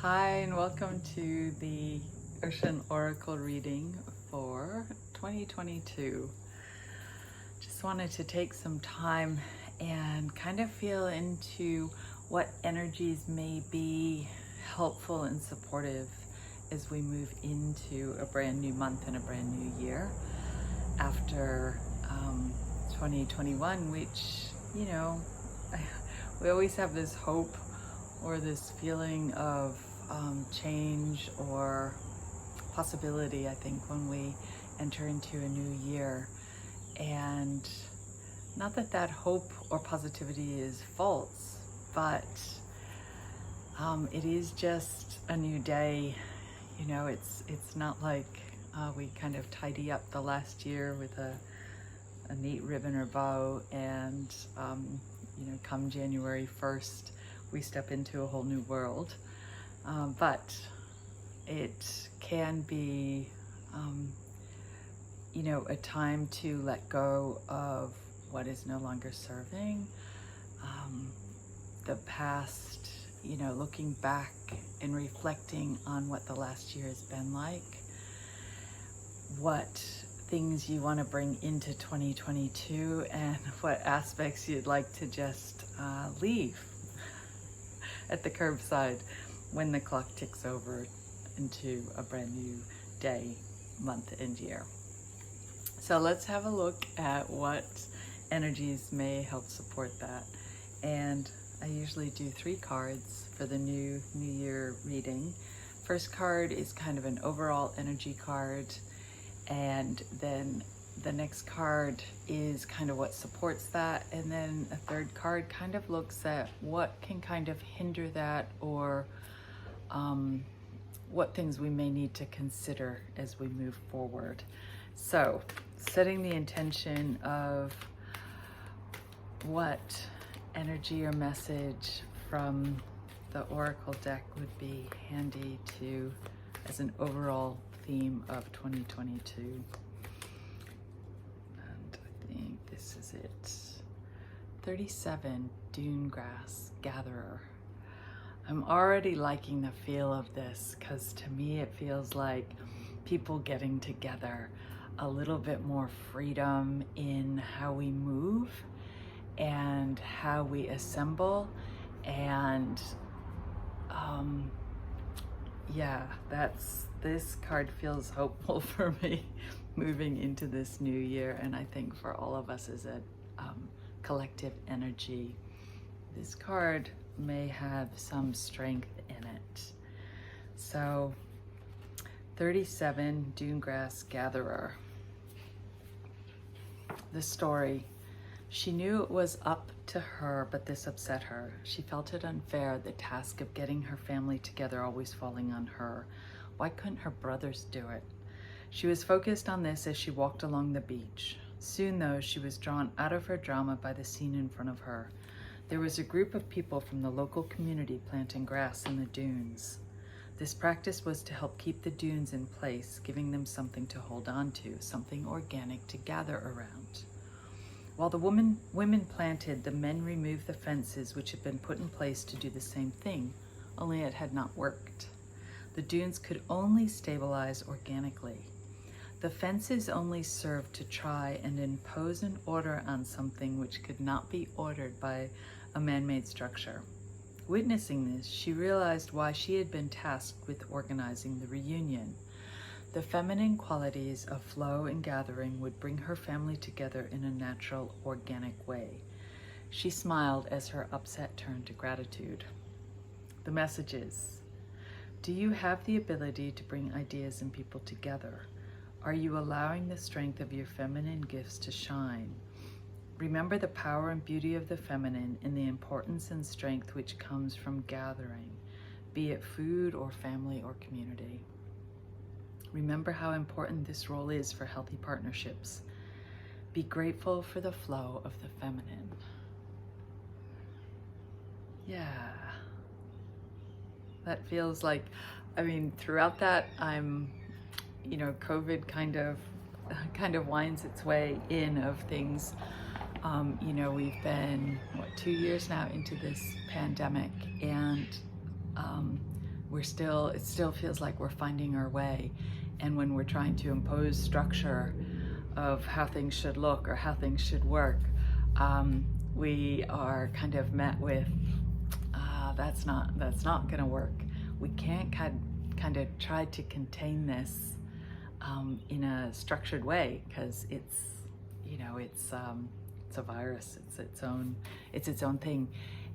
Hi, and welcome to the Ocean Oracle reading for 2022. Just wanted to take some time and kind of feel into what energies may be helpful and supportive as we move into a brand new month and a brand new year after 2021, which, we always have this hope or this feeling of change or possibility, I think, when we enter into a new year. And not that that hope or positivity is false, but it is just a new day. It's not like we kind of tidy up the last year with a neat ribbon or bow and come January 1st we step into a whole new world. But it can be, a time to let go of what is no longer serving. The past, looking back and reflecting on what the last year has been like, what things you want to bring into 2022, and what aspects you'd like to just leave at the curbside when the clock ticks over into a brand new day, month, and year. So let's have a look at what energies may help support that. And I usually do 3 cards for the new year reading. First card is kind of an overall energy card, and then the next card is kind of what supports that, and then a third card kind of looks at what can kind of hinder that, or what things we may need to consider as we move forward. So, setting the intention of what energy or message from the Oracle deck would be handy to as an overall theme of 2022. And I think this is it. 37, Dune Grass Gatherer. I'm already liking the feel of this because to me it feels like people getting together, a little bit more freedom in how we move and how we assemble, and this card feels hopeful for me moving into this new year, and I think for all of us as a collective energy, this card may have some strength in it. So 37, Dune Grass Gatherer. The story. She knew it was up to her, but this upset her. She felt it unfair, the task of getting her family together always falling on her. Why couldn't her brothers do it? She was focused on this as she walked along the beach. Soon, though, she was drawn out of her drama by the scene in front of her. There was a group of people from the local community planting grass in the dunes. This practice was to help keep the dunes in place, giving them something to hold on to, something organic to gather around. While the women planted, the men removed the fences which had been put in place to do the same thing, only it had not worked. The dunes could only stabilize organically. The fences only served to try and impose an order on something which could not be ordered by a man-made structure. Witnessing this, she realized why she had been tasked with organizing the reunion. The feminine qualities of flow and gathering would bring her family together in a natural, organic way. She smiled as her upset turned to gratitude. The message is, do you have the ability to bring ideas and people together? Are you allowing the strength of your feminine gifts to shine? Remember the power and beauty of the feminine and the importance and strength which comes from gathering, be it food or family or community. Remember how important this role is for healthy partnerships. Be grateful for the flow of the feminine. Yeah. That feels like, throughout that, COVID kind of winds its way in of things. We've been, 2 years now into this pandemic, and it still feels like we're finding our way. And when we're trying to impose structure of how things should look or how things should work, we are kind of met with, that's not gonna work. We can't kind of try to contain this in a structured way, because it's, you know, it's a virus. It's its own thing.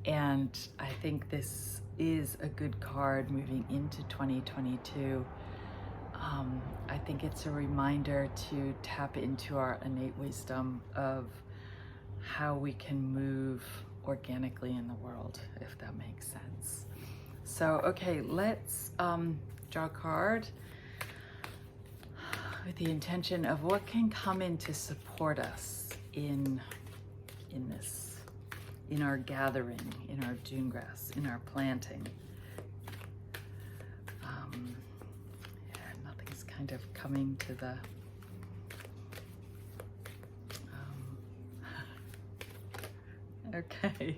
And I think this is a good card moving into 2022. I think it's a reminder to tap into our innate wisdom of how we can move organically in the world, if that makes sense. So, okay, let's draw a card with the intention of what can come in to support us in this, in our gathering, in our dune grass, in our planting. Nothing's kind of coming to the okay.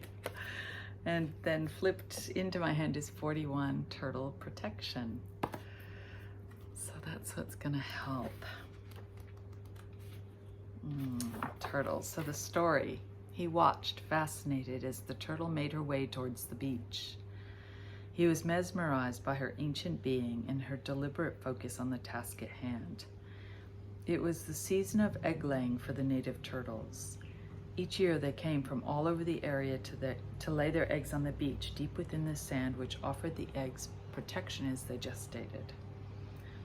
And then flipped into my hand is 41, Turtle Protection. So that's what's gonna help. Turtle. So the story: he watched, fascinated, as the turtle made her way towards the beach. He was mesmerized by her ancient being and her deliberate focus on the task at hand. It was the season of egg-laying for the native turtles. Each year they came from all over the area to lay their eggs on the beach deep within the sand, which offered the eggs protection as they gestated.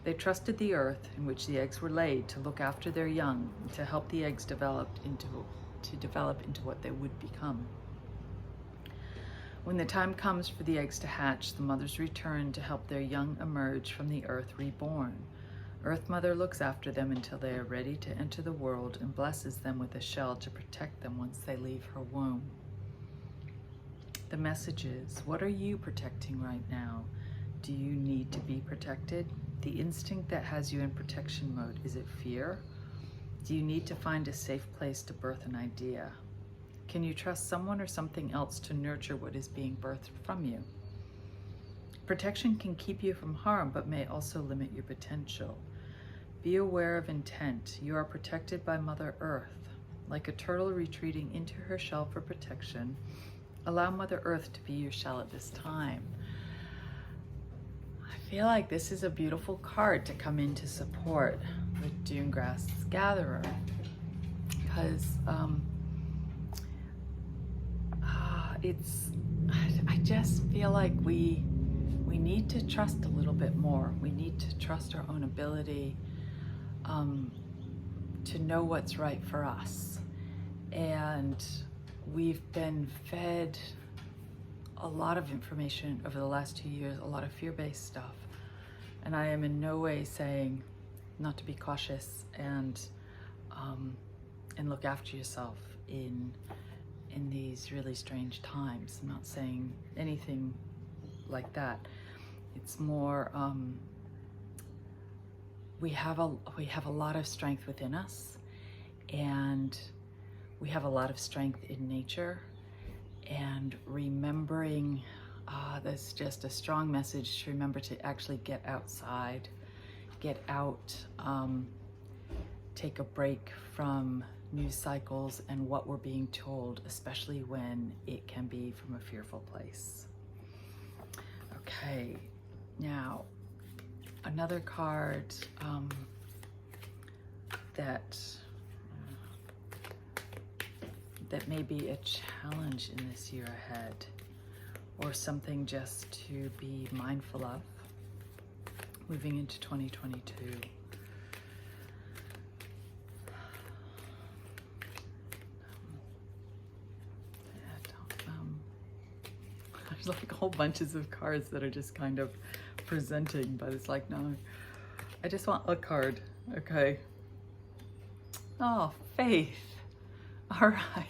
They trusted the earth in which the eggs were laid to look after their young, and to help the eggs develop into what they would become. When the time comes for the eggs to hatch, the mothers return to help their young emerge from the earth reborn. Earth Mother looks after them until they are ready to enter the world and blesses them with a shell to protect them once they leave her womb. The message is, what are you protecting right now? Do you need to be protected? The instinct that has you in protection mode, is it fear? Do you need to find a safe place to birth an idea? Can you trust someone or something else to nurture what is being birthed from you? Protection can keep you from harm, but may also limit your potential. Be aware of intent. You are protected by Mother Earth. Like a turtle retreating into her shell for protection, allow Mother Earth to be your shell at this time. I feel like this is a beautiful card to come in to support the Dune Grass Gatherer, because I just feel like we need to trust a little bit more. We need to trust our own ability to know what's right for us. And we've been fed a lot of information over the last 2 years, a lot of fear-based stuff. And I am in no way saying not to be cautious and look after yourself in these really strange times. I'm not saying anything like that. It's more, we have a lot of strength within us, and we have a lot of strength in nature. And remembering, that's just a strong message to remember to actually get outside, get out, take a break from news cycles and what we're being told, especially when it can be from a fearful place. Okay, now another card that may be a challenge in this year ahead, or something just to be mindful of moving into 2022. There's like whole bunches of cards that are just kind of presenting, but it's like, no, I just want a card. Okay. Oh, faith. All right.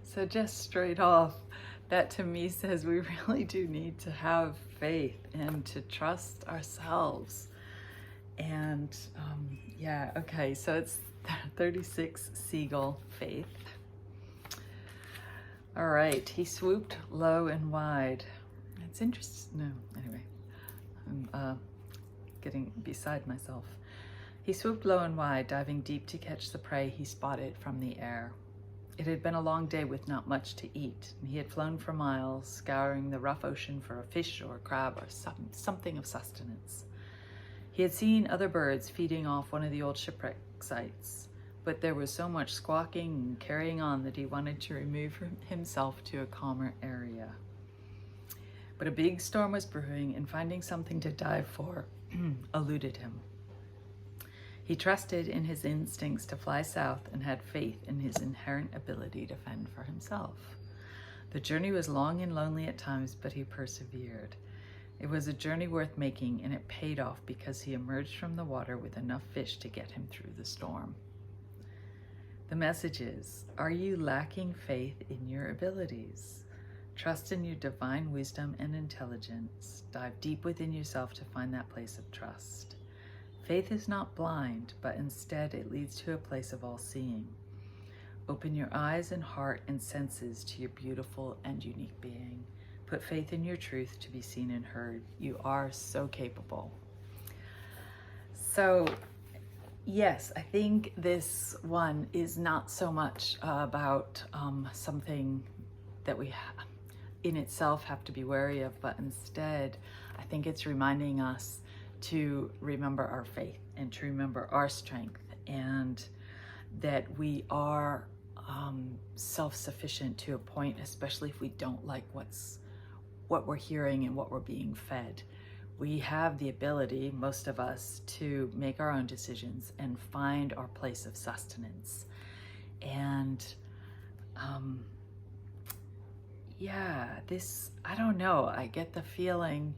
So just straight off, that to me says we really do need to have faith and to trust ourselves. And yeah, okay, so it's 36 Seagull, faith. All right, he swooped low and wide. It's interesting. No, anyway. getting beside myself. He swooped low and wide, diving deep to catch the prey he spotted from the air. It had been a long day with not much to eat, and he had flown for miles, scouring the rough ocean for a fish or a crab or something of sustenance. He had seen other birds feeding off one of the old shipwreck sites, but there was so much squawking and carrying on that he wanted to remove himself to a calmer area. But a big storm was brewing, and finding something to dive for eluded him. He trusted in his instincts to fly south and had faith in his inherent ability to fend for himself. The journey was long and lonely at times, but he persevered. It was a journey worth making, and it paid off because he emerged from the water with enough fish to get him through the storm. The message is, are you lacking faith in your abilities? Trust in your divine wisdom and intelligence. Dive deep within yourself to find that place of trust. Faith is not blind, but instead it leads to a place of all-seeing. Open your eyes and heart and senses to your beautiful and unique being. Put faith in your truth to be seen and heard. You are so capable. So, yes, I think this one is not so much about something that we in itself have to be wary of, but instead, I think it's reminding us to remember our faith and to remember our strength, and that we are self-sufficient to a point, especially if we don't like what we're hearing and what we're being fed. We have the ability, most of us, to make our own decisions and find our place of sustenance. And I don't know, I get the feeling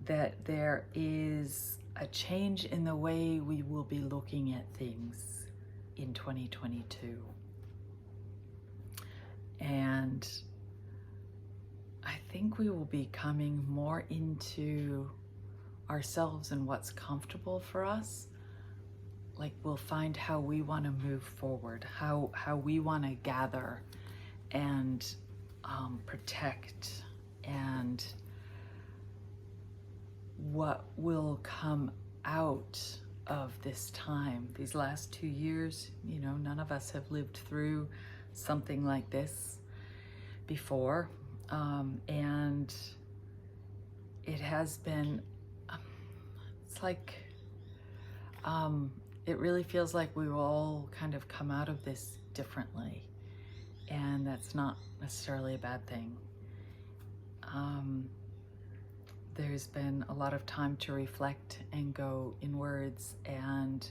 that there is a change in the way we will be looking at things in 2022. And I think we will be coming more into ourselves and what's comfortable for us. Like, we'll find how we want to move forward, how we want to gather and protect, and what will come out of this time. These last 2 years, none of us have lived through something like this before. And it has been, it's like, it really feels like we will all kind of come out of this differently. And that's not necessarily a bad thing. There's been a lot of time to reflect and go inwards and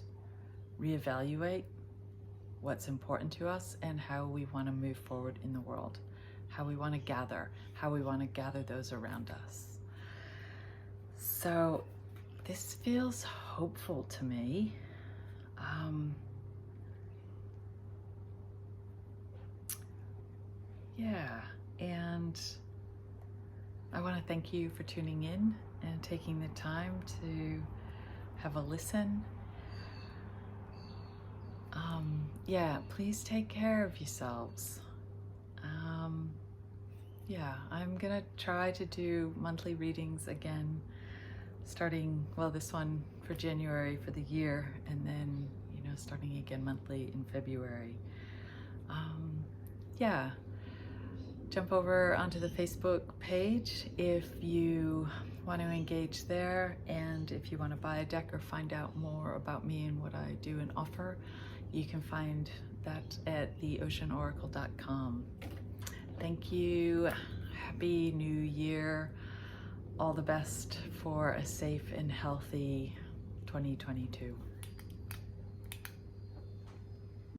reevaluate what's important to us and how we want to move forward in the world, how we want to gather those around us. So this feels hopeful to me. And I want to thank you for tuning in and taking the time to have a listen. Please take care of yourselves. I'm gonna try to do monthly readings again, starting, this one for January for the year, and then, starting again monthly in February. Jump over onto the Facebook page if you want to engage there, and if you want to buy a deck or find out more about me and what I do and offer, you can find that at theoceanoracle.com. Thank you. Happy New Year. All the best for a safe and healthy 2022.